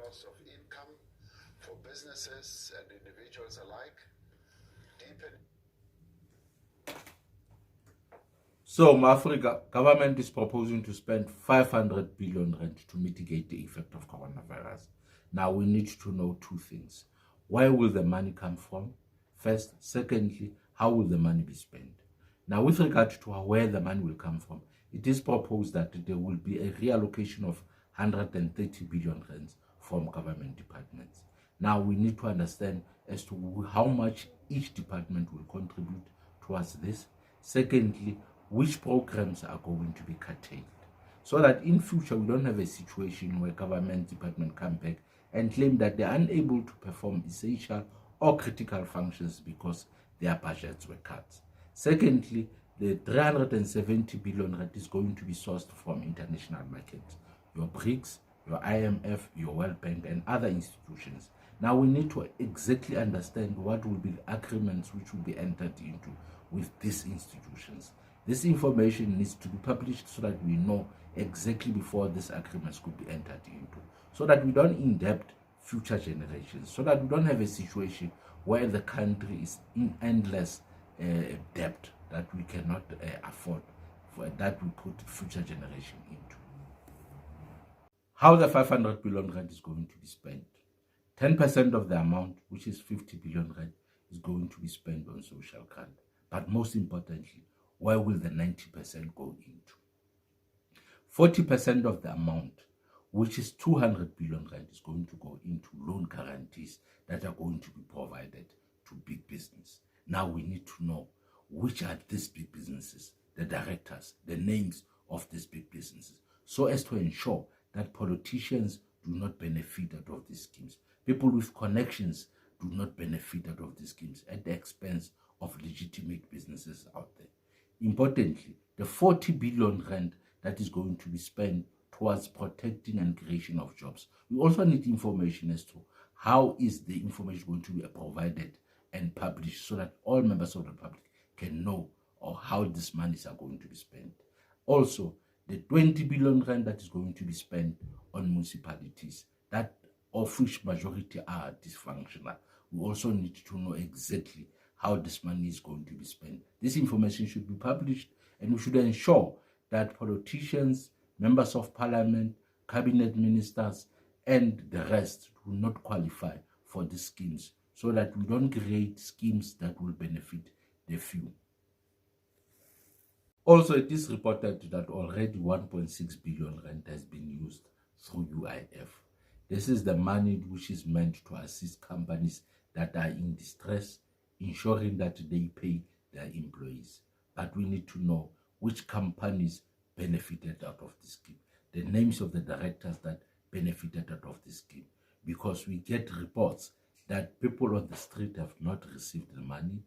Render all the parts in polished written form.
source of income for businesses and individuals alike. So, Africa government is proposing to spend 500 billion rand to mitigate the effect of coronavirus. Now, we need to know two things. Where will the money come from? First. Secondly, how will the money be spent? Now, with regard to where the money will come from, it is proposed that there will be a reallocation of 130 billion rands from government departments. Now, we need to understand as to how much each department will contribute towards this. Secondly, which programs are going to be curtailed, so that in future we don't have a situation where government department come back and claim that they are unable to perform essential or critical functions because their budgets were cut. Secondly, the 370 billion rand is going to be sourced from international markets, your BRICS, your IMF, your World Bank, and other institutions. Now we need to exactly understand what will be the agreements which will be entered into with these institutions. This information needs to be published so that we know exactly before these agreements could be entered into, so that we don't indebt future generations, so that we don't have a situation where the country is in endless debt that we cannot afford, that we put future generation into. How the 500 billion rand is going to be spent. 10% of the amount, which is 50 billion rand, is going to be spent on social grant. But most importantly, where will the 90% go into? 40% of the amount, which is 200 billion rand, is going to go into loan guarantees that are going to be provided to big business. Now we need to know which are these big businesses, the directors, the names of these big businesses, so as to ensure that politicians do not benefit out of these schemes. People with connections do not benefit out of these schemes at the expense of legitimate businesses out there. Importantly, the 40 billion rand that is going to be spent towards protecting and creation of jobs. We also need information as to how is the information going to be provided and published so that all members of the public can know or how these monies are going to be spent. Also, the 20 billion rand that is going to be spent on municipalities, that of which majority are dysfunctional. We also need to know exactly how this money is going to be spent. This information should be published, and we should ensure that politicians, members of parliament, cabinet ministers, and the rest do not qualify for these schemes, so that we don't create schemes that will benefit the few. Also, it is reported that already 1.6 billion rand has been used through UIF. This is the money which is meant to assist companies that are in distress, ensuring that they pay their employees. But we need to know which companies benefited out of this scheme, the names of the directors that benefited out of this scheme, because we get reports that people on the street have not received the money,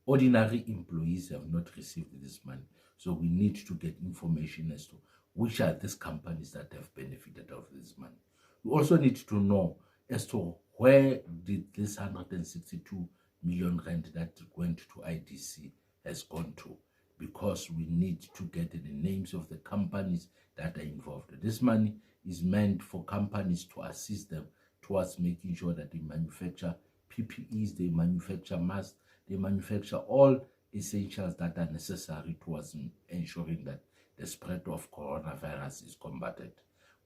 ordinary employees have not received this money. So we need to get information as to which are these companies that have benefited out of this money. We also need to know as to where did this 162 million rand that went to IDC has gone to, because we need to get the names of the companies that are involved. This money is meant for companies to assist them towards making sure that they manufacture PPEs, they manufacture masks, they manufacture all essentials that are necessary towards ensuring that the spread of coronavirus is combated.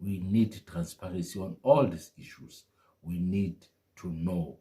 We need transparency on all these issues. We need to know